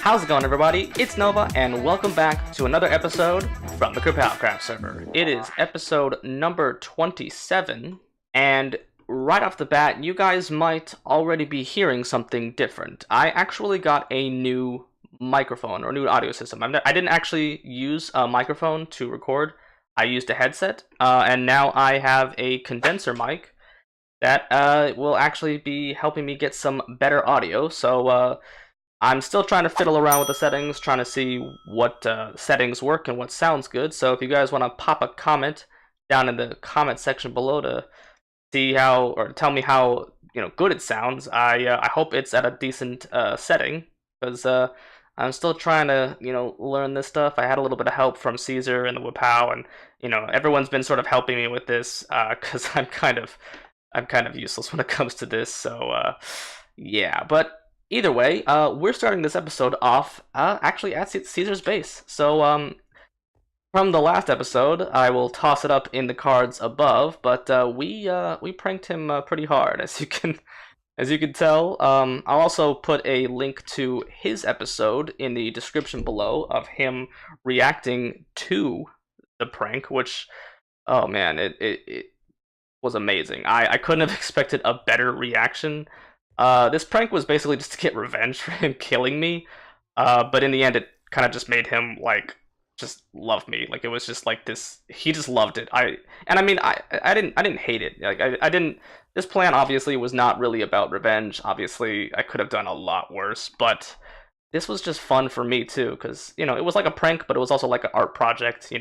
How's it going, everybody? It's Nova, and welcome back to another episode from the KerPOWcraft server. It is episode number 27, and right off the bat, you guys might already be hearing something different. I actually got a new microphone, or new audio system. I didn't actually use a microphone to record. I used a headset, and now I have a condenser mic that will actually be helping me get some better audio, so I'm still trying to fiddle around with the settings, trying to see what settings work and what sounds good. So if you guys want to pop a comment down in the comment section below to see how, or tell me how good it sounds, I hope it's at a decent setting, because I'm still trying to learn this stuff. I had a little bit of help from Cesar and the Whapow, and everyone's been sort of helping me with this because I'm kind of useless when it comes to this. So yeah, but. Either way, we're starting this episode off actually at Cesar's base. So from the last episode, I will toss it up in the cards above. But we pranked him pretty hard, as you can tell. I'll also put a link to his episode in the description below of him reacting to the prank, which, oh man, it was amazing. I couldn't have expected a better reaction. This prank was basically just to get revenge for him killing me, but in the end it kind of just made him, like, just love me. Like, it was just like this, he just loved it. I didn't hate it. Like, I didn't, this plan obviously was not really about revenge. Obviously, I could have done a lot worse, but this was just fun for me too, because, it was like a prank, but it was also like an art project.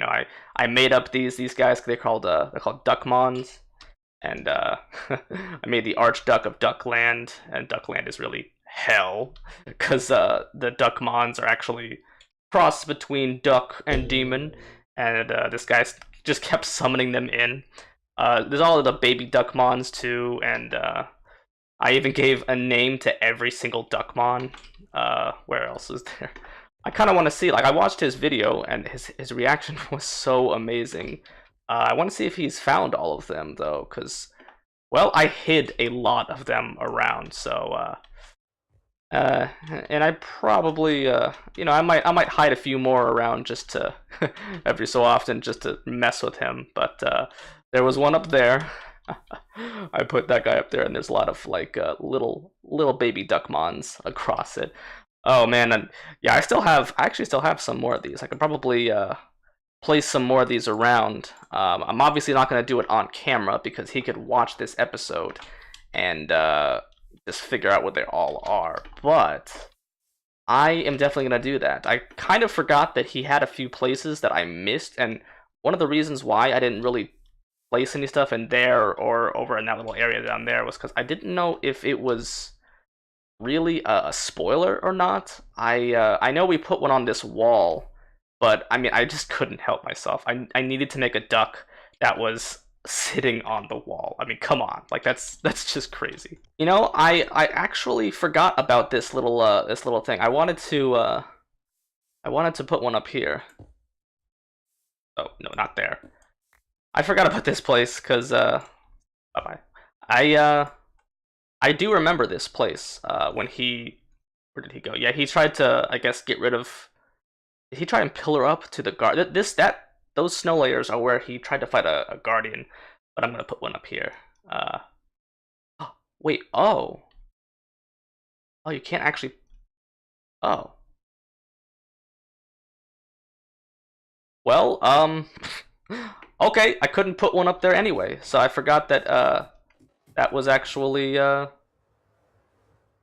I made up these guys, they're called Duckmons. And I made the Archduck of Duckland, and Duckland is really hell, because the Duckmons are actually crossed between duck and demon, and this guy just kept summoning them in. There's all of the baby Duckmons too, and I even gave a name to every single Duckmon. Where else is there? I kind of want to see, like, I watched his video, and his reaction was so amazing. I want to see if he's found all of them, though, because, well, I hid a lot of them around, so, and I probably, I might hide a few more around just to, every so often, just to mess with him, but, there was one up there. I put that guy up there, and there's a lot of, like, little baby Duckmons across it. Oh, man, and, yeah, I actually still have some more of these. I could probably, place some more of these around. I'm obviously not going to do it on camera because he could watch this episode and just figure out what they all are, but I am definitely going to do that. I kind of forgot that he had a few places that I missed, and one of the reasons why I didn't really place any stuff in there or over in that little area down there was because I didn't know if it was really a spoiler or not. I know we put one on this wall, but, I mean, I just couldn't help myself. I needed to make a duck that was sitting on the wall. I mean, come on. Like, that's just crazy. I actually forgot about this little thing. I wanted to put one up here. Oh, no, not there. I forgot about this place, because, bye-bye. I do remember this place, when where did he go? Yeah, he tried to, I guess, get rid of... Did he try and pillar up to the guard? Those snow layers are where he tried to fight a guardian, but I'm gonna put one up here. Wait, oh, you can't actually. Oh, well, okay, I couldn't put one up there anyway, so I forgot that that was actually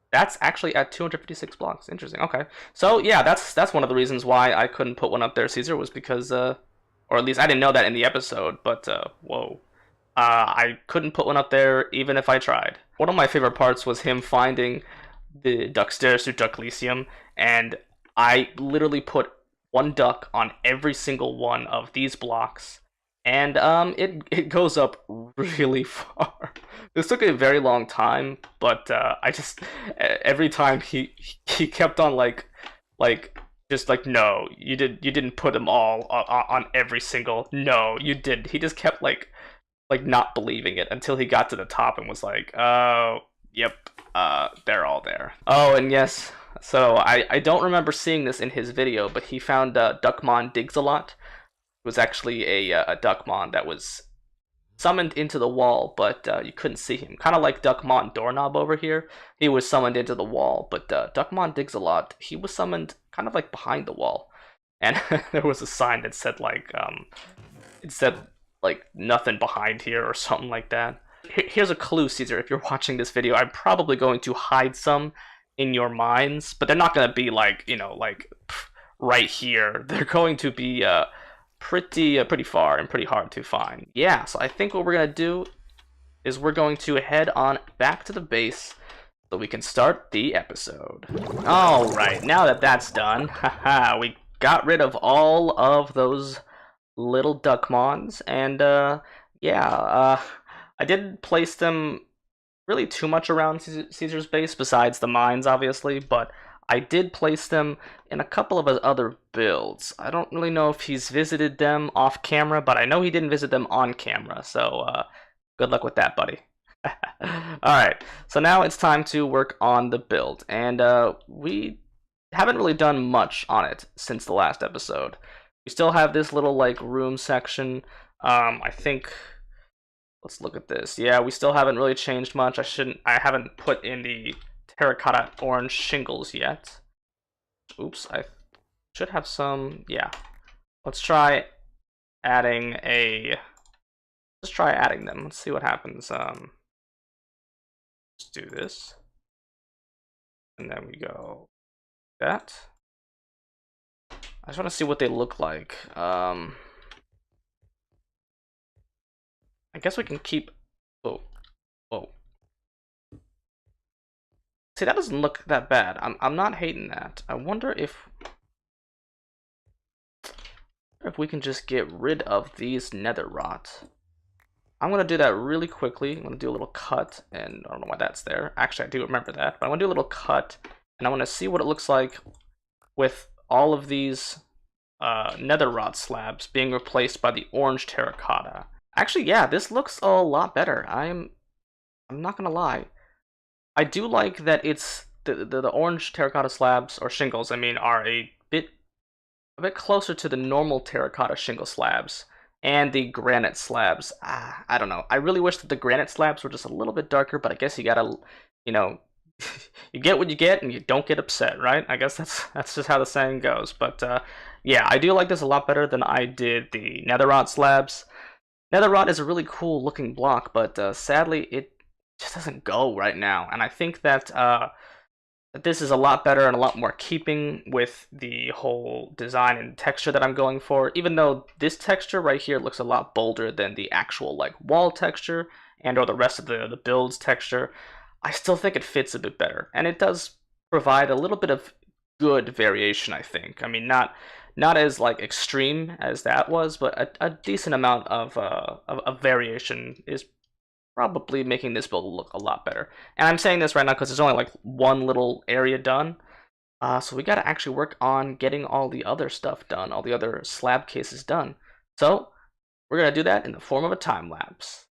That's actually at 256 blocks. Interesting. Okay. So yeah, that's one of the reasons why I couldn't put one up there, Cesar, was because or at least I didn't know that in the episode, but whoa. I couldn't put one up there even if I tried. One of my favorite parts was him finding the duck stairs to Ducklysium, and I literally put one duck on every single one of these blocks. And it goes up really far. This took a very long time, but I just every time he kept on just like, no, you didn't put them all on every single. No, you did. He just kept like not believing it until he got to the top and was like, oh, yep, they're all there. Oh, and yes, So I don't remember seeing this in his video, but he found Duckmon Digs a Lot. It was actually a Duckmon that was summoned into the wall, but you couldn't see him. Kind of like Duckmon Doorknob over here. He was summoned into the wall, but Duckmon Digs a Lot, he was summoned kind of like behind the wall. And there was a sign that said like, it said like nothing behind here or something like that. Here's a clue, Cesar. If you're watching this video, I'm probably going to hide some in your minds, but they're not going to be like, you know, like right here. They're going to be pretty far and pretty hard to find. Yeah, so I think what we're going to do is we're going to head on back to the base so we can start the episode. All right, now that that's done, haha, we got rid of all of those little Duckmons, and yeah, I didn't place them really too much around Cesar's base, besides the mines, obviously, but I did place them in a couple of his other builds. I don't really know if he's visited them off camera, but I know he didn't visit them on camera, so good luck with that, buddy. Alright, so now it's time to work on the build, and we haven't really done much on it since the last episode. We still have this little like room section. I think, let's look at this. Yeah, we still haven't really changed much. I haven't put in the terracotta orange shingles yet. Oops, I should have some. Yeah, let's try adding them. Let's see what happens. Let's do this, and then we go that. I just want to see what they look like. I guess we can keep. Whoa. See, that doesn't look that bad. I'm not hating that. I wonder if we can just get rid of these nether rot. I'm gonna do that really quickly. I'm gonna do a little cut, and I don't know why that's there. Actually, I do remember that, but I'm gonna do a little cut, and I want to see what it looks like with all of these nether rot slabs being replaced by the orange terracotta. Actually, yeah, this looks a lot better. I'm not gonna lie. I do like that it's the orange terracotta slabs, or shingles, I mean, are a bit closer to the normal terracotta shingle slabs and the granite slabs. I don't know. I really wish that the granite slabs were just a little bit darker, but I guess you gotta, you know, you get what you get and you don't get upset, right? I guess that's just how the saying goes. But yeah, I do like this a lot better than I did the netherrot slabs. Netherrot is a really cool looking block, but sadly it just doesn't go right now. And I think that this is a lot better and a lot more keeping with the whole design and texture that I'm going for. Even though this texture right here looks a lot bolder than the actual like wall texture and or the rest of the build's texture, I still think it fits a bit better, and it does provide a little bit of good variation, I think. I mean, not as like extreme as that was, but a decent amount of variation is probably making this build look a lot better. And I'm saying this right now because there's only like one little area done, so we got to actually work on getting all the other stuff done, all the other slab cases done. So we're gonna do that in the form of a time lapse.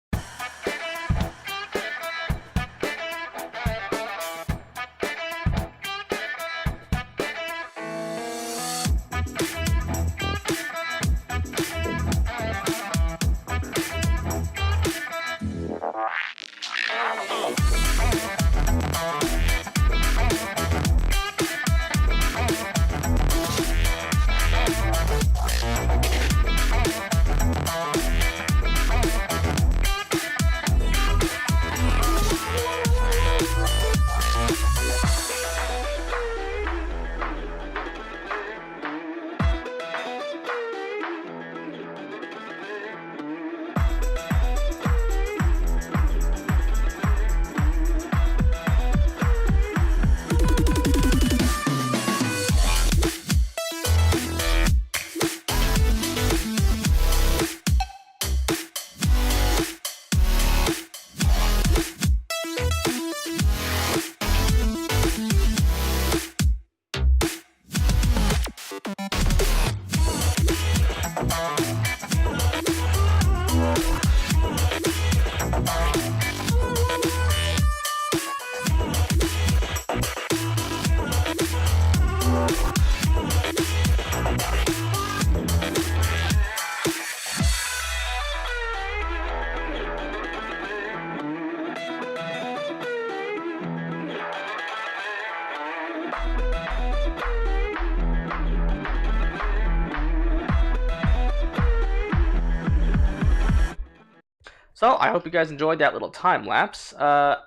So I hope you guys enjoyed that little time lapse.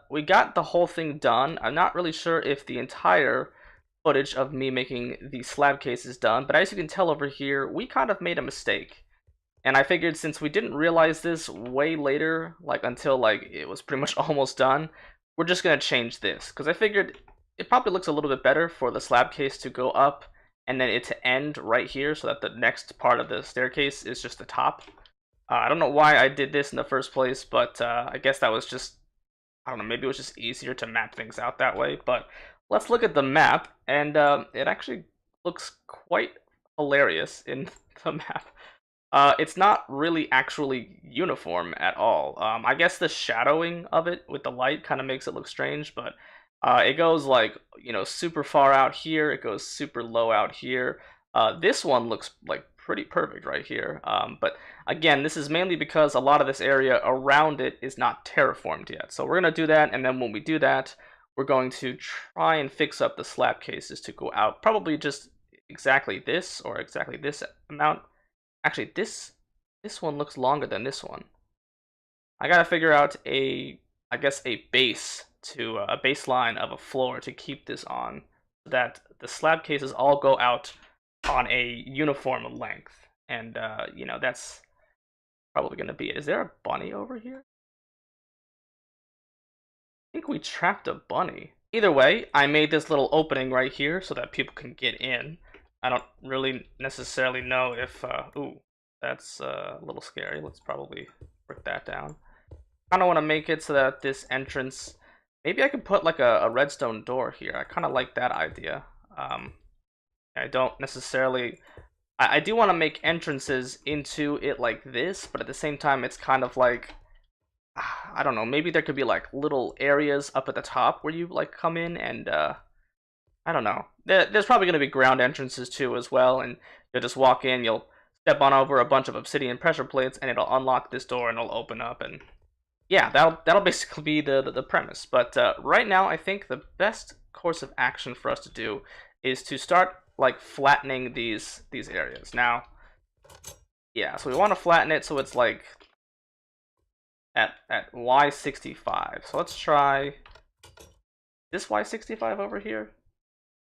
We got the whole thing done. I'm not really sure if the entire footage of me making the slab case is done, but as you can tell over here, we kind of made a mistake. And I figured since we didn't realize this way later, like until like it was pretty much almost done, we're just gonna change this. Because I figured it probably looks a little bit better for the slab case to go up and then it to end right here so that the next part of the staircase is just the top. I don't know why I did this in the first place, but I guess that was just, I don't know, maybe it was just easier to map things out that way. But let's look at the map, and it actually looks quite hilarious in the map. It's not really actually uniform at all. I guess the shadowing of it with the light kind of makes it look strange, but it goes like, you know, super far out here, it goes super low out here. This one looks like pretty perfect right here. But again, this is mainly because a lot of this area around it is not terraformed yet. So we're going to do that, and then when we do that, we're going to try and fix up the slab cases to go out. Probably just exactly this, or exactly this amount. Actually, this one looks longer than this one. I gotta figure out I guess a base to a baseline of a floor to keep this on, so that the slab cases all go out on a uniform length. And you know, that's probably gonna be it. Is there a bunny over here? I think we trapped a bunny. Either way, I made this little opening right here so that people can get in. I don't really necessarily know if, ooh, that's a little scary. Let's probably break that down. I kind of want to make it so that this entrance, maybe I could put like a redstone door here. I kind of like that idea. I don't necessarily, I do want to make entrances into it like this, but at the same time, it's kind of like, I don't know, maybe there could be like little areas up at the top where you like come in and, I don't know. There's probably going to be ground entrances too as well, and you'll just walk in, you'll step on over a bunch of obsidian pressure plates, and it'll unlock this door and it'll open up, and yeah, that'll basically be the premise. But right now, I think the best course of action for us to do is to start like flattening these areas. Now, yeah, so we want to flatten it so it's like at Y65. So let's try this Y65 over here.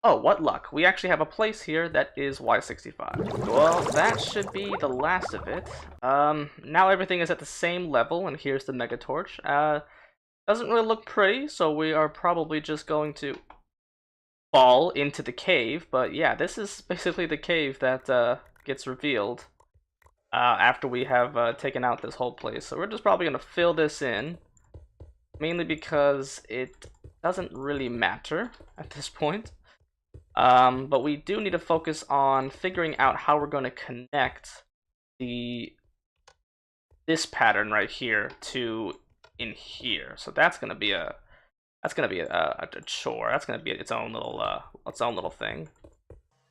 Oh, what luck. We actually have a place here that is Y65. Well, that should be the last of it. Now everything is at the same level, and here's the mega torch. Doesn't really look pretty, so we are probably just going to fall into the cave. But yeah, this is basically the cave that gets revealed after we have taken out this whole place. So we're just probably going to fill this in, mainly because it doesn't really matter at this point. But we do need to focus on figuring out how we're going to connect this pattern right here to in here. So that's going to be a chore. That's going to be its own little thing.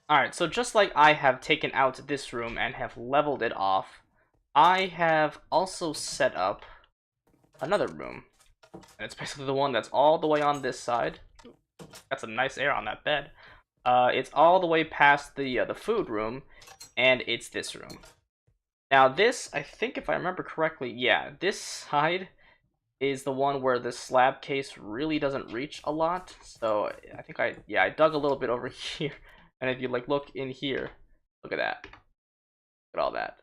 All right, so just like I have taken out this room and have leveled it off, I have also set up another room, and it's basically the one that's all the way on this side. Got some nice air on that bed. It's all the way past the food room, and it's this room. Now this, I think if I remember correctly, yeah, this side is the one where the slab case really doesn't reach a lot. So I think I dug a little bit over here, and if you like look in here, look at that, look at all that.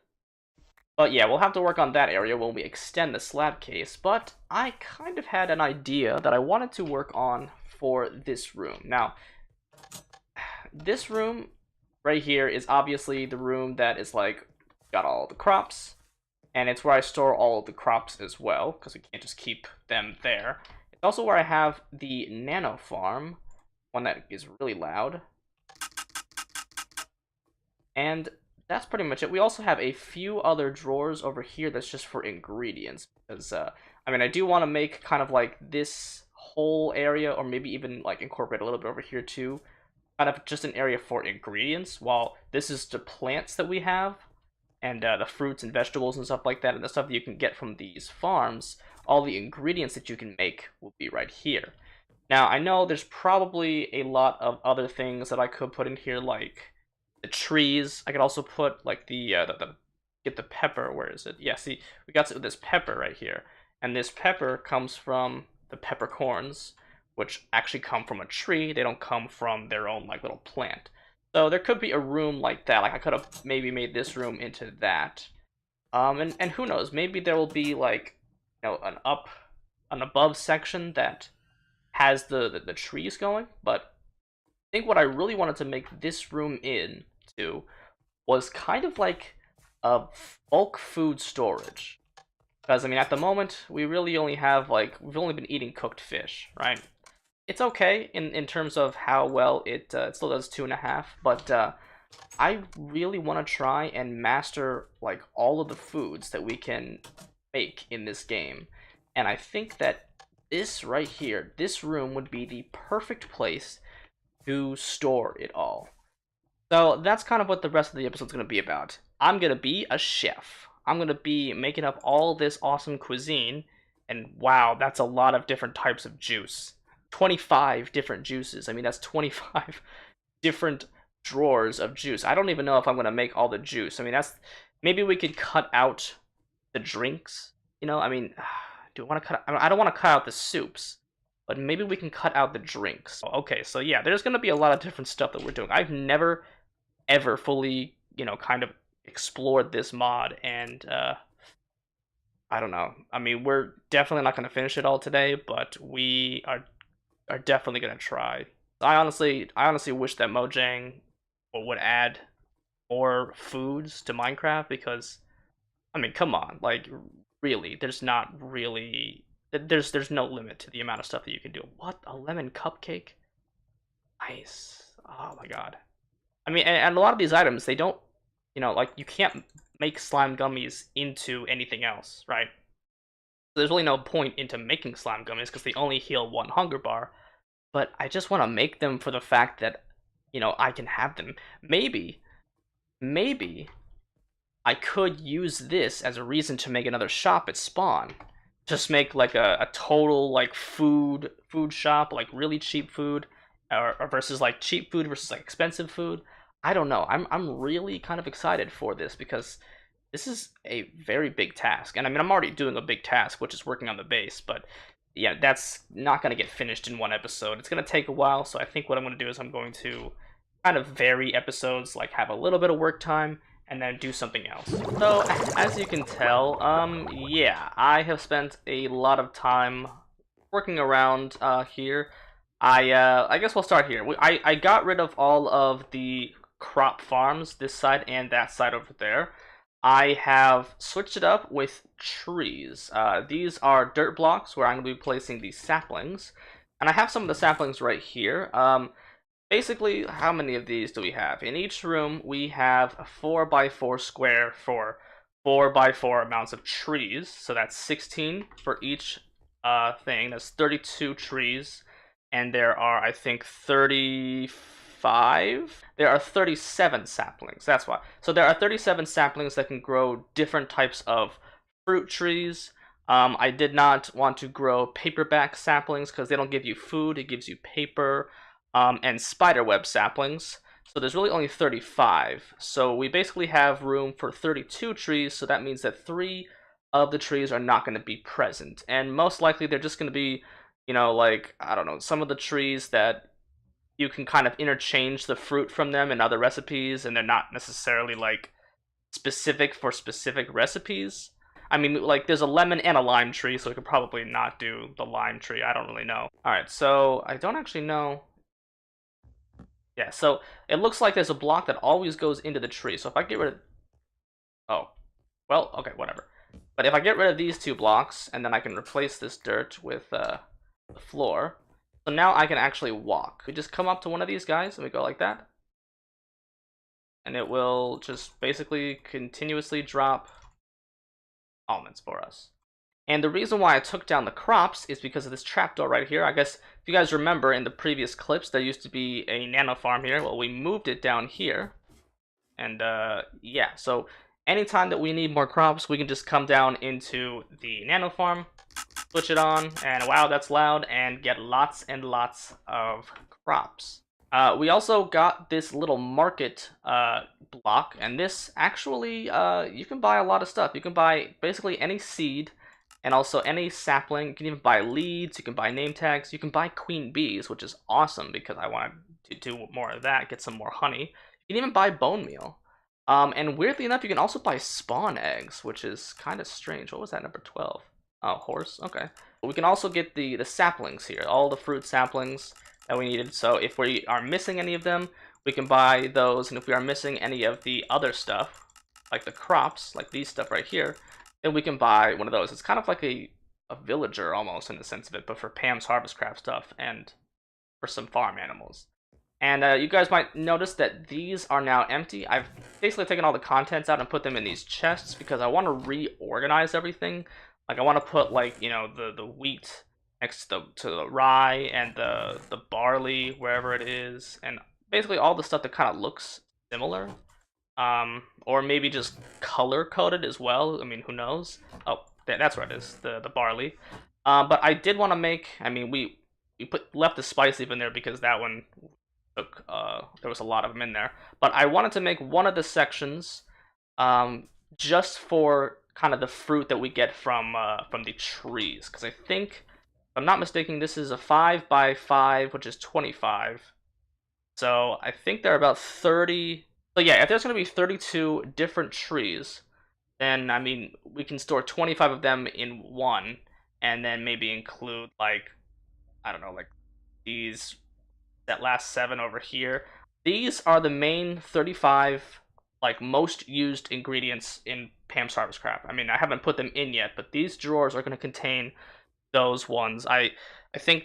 But yeah, we'll have to work on that area when we extend the slab case. But I kind of had an idea that I wanted to work on for this room. Now, this room right here is obviously the room that is like got all the crops, and it's where I store all of the crops as well, because we can't just keep them there. It's also where I have the nano farm, one that is really loud, and that's pretty much it. We also have a few other drawers over here that's just for ingredients, because I mean, I do want to make kind of like this whole area, or maybe even like incorporate a little bit over here too, kind of just an area for ingredients, while this is the plants that we have, and the fruits and vegetables and stuff like that, and the stuff that you can get from these farms. All the ingredients that you can make will be right here. Now, I know there's probably a lot of other things that I could put in here, like the trees. I could also put like get the pepper. Where is it? Yeah, see, we got this pepper right here, And this pepper comes from the peppercorns, which actually come from a tree. They don't come from their own like little plant. So there could be a room like that. Like I could have maybe made this room into that. And who knows? Maybe there will be like, an above section that has the trees going. But I think what I really wanted to make this room into was kind of like a bulk food storage. Because, I mean, at the moment, we really only have, like, we've only been eating cooked fish, right? It's okay in terms of how well it still does 2.5, but I really want to try and master, like, all of the foods that we can make in this game. And I think that this right here, this room would be the perfect place to store it all. So that's kind of what the rest of the episode's going to be about. I'm going to be a chef. I'm going to be making up all this awesome cuisine. And wow, that's a lot of different types of juice. 25 different juices. I mean, that's 25 different drawers of juice. I don't even know if I'm going to make all the juice. I mean, that's... Maybe we could cut out the drinks. You know, I mean, do I want to cut... I don't want to cut out the soups. But maybe we can cut out the drinks. Okay, so yeah, there's going to be a lot of different stuff that we're doing. I've never ever fully, kind of explored this mod, and I don't know. I mean, we're definitely not going to finish it all today, but we are definitely going to try. I honestly wish that Mojang would add more foods to Minecraft, because I mean, come on, like really, there's not really there's no limit to the amount of stuff that you can do. What, a lemon cupcake? Nice. Oh my god. I mean, and a lot of these items, they don't, like, you can't make slime gummies into anything else, right? There's really no point into making slime gummies because they only heal 1 hunger bar. But I just want to make them for the fact that, I can have them. Maybe I could use this as a reason to make another shop at spawn. Just make like a total like food shop, like really cheap food, or versus like cheap food versus like expensive food. I don't know. I'm really kind of excited for this because this is a very big task. And I mean, I'm already doing a big task, which is working on the base, but yeah, that's not going to get finished in one episode. It's going to take a while, so I think what I'm going to do is I'm going to kind of vary episodes, like have a little bit of work time and then do something else. So, as you can tell, yeah, I have spent a lot of time working around here. I guess we'll start here. I got rid of all of the crop farms, this side and that side over there. I have switched it up with trees. These are dirt blocks where I'm going to be placing these saplings. And I have some of the saplings right here. Basically, how many of these do we have? In each room, we have a 4x4 square for 4x4 amounts of trees. So that's 16 for each thing. That's 32 trees. And there are, I think, 35? There are 37 saplings, that's why. So there are 37 saplings that can grow different types of fruit trees. I did not want to grow paperback saplings because they don't give you food, it gives you paper. And spiderweb saplings. So there's really only 35. So we basically have room for 32 trees, so that means that 3 of the trees are not going to be present. And most likely they're just going to be, like, I don't know, some of the trees that you can kind of interchange the fruit from them in other recipes, and they're not necessarily, like, specific for specific recipes. I mean, like, there's a lemon and a lime tree, so we could probably not do the lime tree. I don't really know. Alright, so I don't actually know. Yeah, so it looks like there's a block that always goes into the tree. So if I get rid of... Oh. Well, okay, whatever. But if I get rid of these 2 blocks, and then I can replace this dirt with the floor, so now I can actually walk. We just come up to one of these guys, and we go like that. And it will just basically continuously drop almonds for us. And the reason why I took down the crops is because of this trapdoor right here. I guess if you guys remember in the previous clips, there used to be a nano farm here. Well, we moved it down here. And yeah, so anytime that we need more crops, we can just come down into the nano farm, switch it on, and wow, that's loud, and get lots and lots of crops. We also got this little market block, and this actually, you can buy a lot of stuff. You can buy basically any seed And also any sapling, you can even buy leads, you can buy name tags, you can buy queen bees, which is awesome because I want to do more of that, get some more honey. You can even buy bone meal. And weirdly enough, you can also buy spawn eggs, which is kind of strange. What was that, number 12? Oh, horse, okay. But we can also get the saplings here, all the fruit saplings that we needed. So if we are missing any of them, we can buy those. And if we are missing any of the other stuff, like the crops, like these stuff right here, then we can buy one of those. It's kind of like a villager almost in the sense of it, but for Pam's Harvestcraft stuff and for some farm animals. And you guys might notice that these are now empty. I've basically taken all the contents out and put them in these chests because I want to reorganize everything. Like I want to put like, you know, the wheat next to the rye and the barley wherever it is, and basically all the stuff that kind of looks similar. Or maybe just color coded as well. I mean, who knows? Oh, that's where it is, the barley. But I did want to make. I mean, we left the spice leaf in there because that one took. There was a lot of them in there. But I wanted to make one of the sections, just for kind of the fruit that we get from the trees. Because I think, if I'm not mistaken, this is a 5 by 5, which is 25. So I think there are about 30. So yeah, if there's going to be 32 different trees, then, I mean, we can store 25 of them in one, and then maybe include, like, I don't know, like, that last 7 over here. These are the main 35, like, most used ingredients in Pam's Harvestcraft. I mean, I haven't put them in yet, but these drawers are going to contain those ones. I think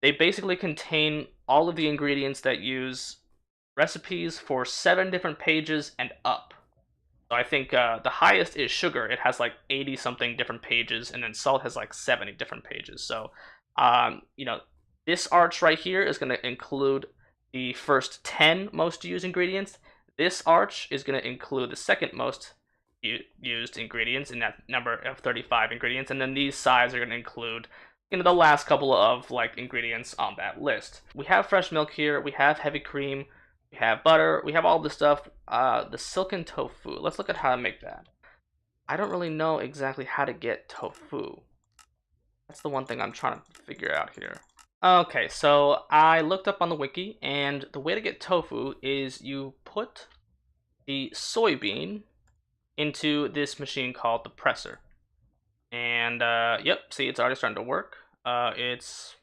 they basically contain all of the ingredients that use recipes for 7 different pages and up. So I think the highest is sugar. It has like 80 something different pages, and then salt has like 70 different pages. So, you know, this arch right here is going to include the first 10 most used ingredients. This arch is going to include the second most used ingredients in that number of 35 ingredients, and then these sides are going to include, you know, the last couple of like ingredients on that list. We have fresh milk here. We have heavy cream. We have butter. We have all this stuff. The silken tofu. Let's look at how to make that. I don't really know exactly how to get tofu. That's the one thing I'm trying to figure out here. Okay, so I looked up on the wiki, and the way to get tofu is you put the soybean into this machine called the presser. And, yep, see, it's already starting to work. It's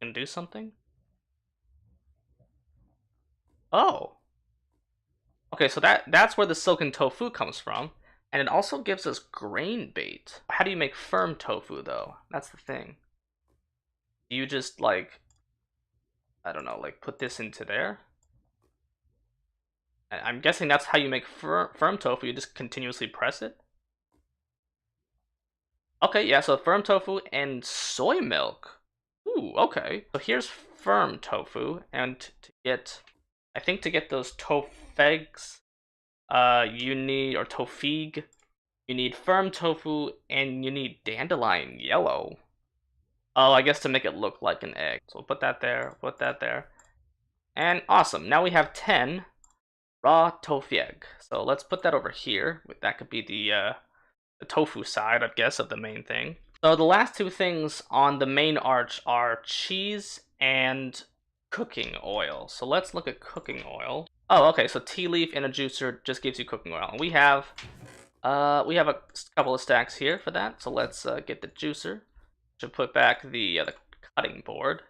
gonna do something. Oh. Okay, so that's where the silken tofu comes from. And it also gives us grain bait. How do you make firm tofu, though? That's the thing. Do you just, like, I don't know, like, put this into there? I'm guessing that's how you make firm tofu. You just continuously press it? Okay, yeah, so firm tofu and soy milk. Ooh, okay. So here's firm tofu, and to get, I think to get those tofegs, you need, or tofig, you need firm tofu, and you need dandelion yellow. Oh, I guess to make it look like an egg. So we'll put that there, put that there. And awesome, now we have 10 raw tofeg. So let's put that over here. That could be the tofu side, I guess, of the main thing. So the last 2 things on the main arch are cheese and cooking oil. So let's look at cooking oil. Oh, okay, so tea leaf in a juicer just gives you cooking oil. And we have a couple of stacks here for that. So let's get the juicer. Should put back the cutting board.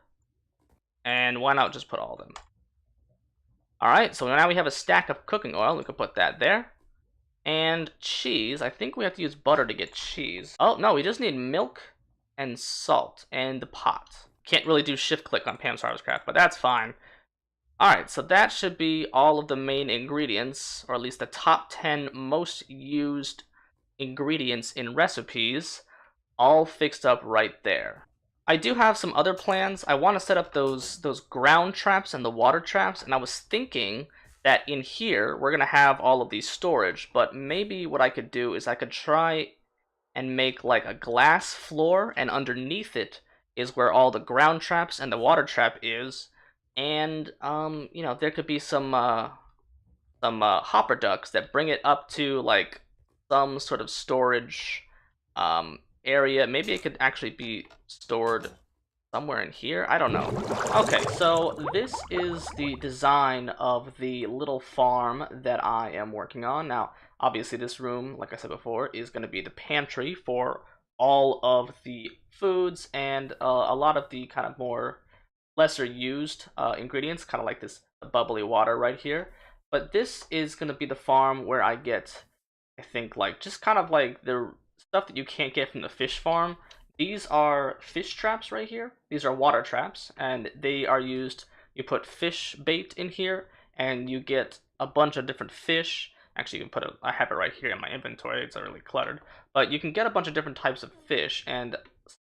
And why not just put all of them? Alright, so now we have a stack of cooking oil. We can put that there. And cheese. I think we have to use butter to get cheese. Oh, no, we just need milk and salt and the pot. Can't really do shift click on Pam's Harvestcraft, but that's fine. Alright, so that should be all of the main ingredients, or at least the top 10 most used ingredients in recipes, all fixed up right there. I do have some other plans. I want to set up those ground traps and the water traps, and I was thinking that in here we're gonna have all of these storage, but maybe what I could do is I could try and make like a glass floor, and underneath it is where all the ground traps and the water trap is, and you know, there could be some hopper ducks that bring it up to like some sort of storage area. Maybe it could actually be stored somewhere in here. I don't know. Okay, so this is the design of the little farm that I am working on. Now, obviously this room, like I said before, is going to be the pantry for all of the foods and a lot of the kind of more lesser used ingredients, kind of like this bubbly water right here. But this is going to be the farm where I get, I think, like just kind of like the stuff that you can't get from the fish farm. These are fish traps right here. These are water traps, and they are used, you put fish bait in here, and you get a bunch of different fish. Actually, you can put I have it right here in my inventory, it's really cluttered. But you can get a bunch of different types of fish, and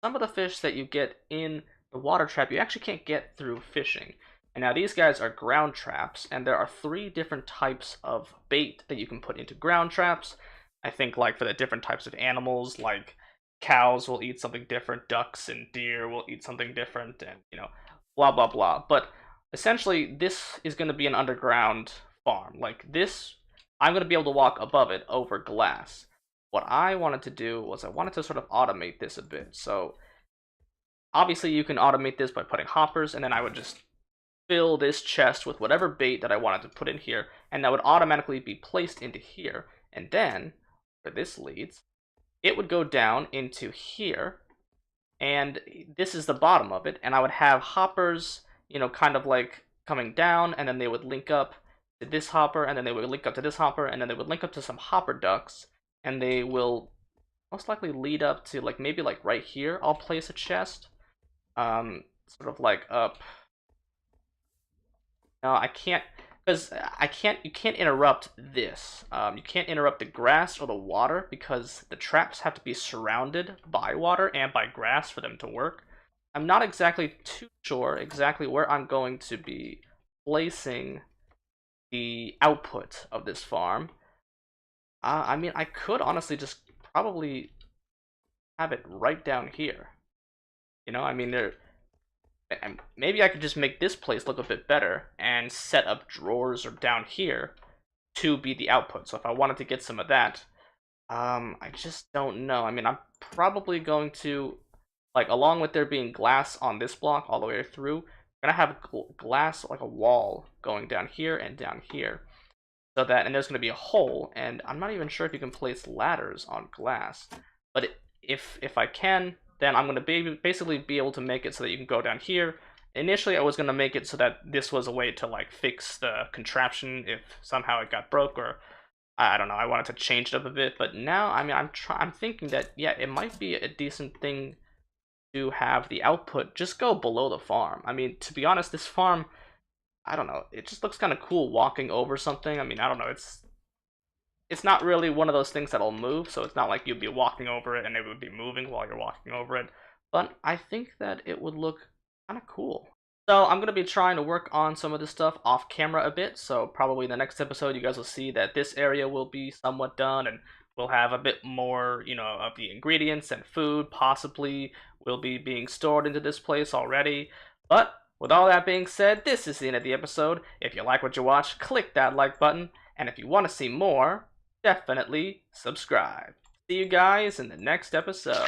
some of the fish that you get in the water trap, you actually can't get through fishing. And now these guys are ground traps, and there are 3 different types of bait that you can put into ground traps. I think like for the different types of animals, like cows will eat something different, ducks and deer will eat something different, and blah blah blah. But essentially this is going to be an underground farm. Like this, I'm going to be able to walk above it over glass. What I wanted to do was I wanted to sort of automate this a bit. So obviously you can automate this by putting hoppers, and then I would just fill this chest with whatever bait that I wanted to put in here, and that would automatically be placed into here. And then where this leads, it would go down into here, and this is the bottom of it, and I would have hoppers, kind of like coming down, and then they would link up to this hopper, and then they would link up to this hopper, and then they would link up to some hopper ducts, and they will most likely lead up to like maybe like right here. I'll place a chest, sort of like up. No, I can't. Because you can't interrupt this. You can't interrupt the grass or the water because the traps have to be surrounded by water and by grass for them to work. I'm not exactly too sure exactly where I'm going to be placing the output of this farm. I mean, I could honestly just probably have it right down here. I mean, and maybe I could just make this place look a bit better and set up drawers or down here to be the output. So if I wanted to get some of that, I just don't know. I mean, I'm probably going to, like, along with there being glass on this block all the way through, I'm gonna have glass, like a wall going down here and down here. So that, and there's gonna be a hole, and I'm not even sure if you can place ladders on glass. But if I can, then I'm going to basically be able to make it so that you can go down here. Initially, I was going to make it so that this was a way to like fix the contraption if somehow it got broke, or I don't know, I wanted to change it up a bit. But now, I mean, I'm thinking that, yeah, it might be a decent thing to have the output just go below the farm. I mean, to be honest, this farm, I don't know, it just looks kind of cool walking over something. I mean, I don't know, it's not really one of those things that'll move, so it's not like you'd be walking over it and it would be moving while you're walking over it. But I think that it would look kind of cool. So I'm going to be trying to work on some of this stuff off camera a bit, so probably in the next episode you guys will see that this area will be somewhat done, and we'll have a bit more, of the ingredients and food possibly will be being stored into this place already. But with all that being said, this is the end of the episode. If you like what you watch, click that like button, and if you want to see more, definitely subscribe. See you guys in the next episode.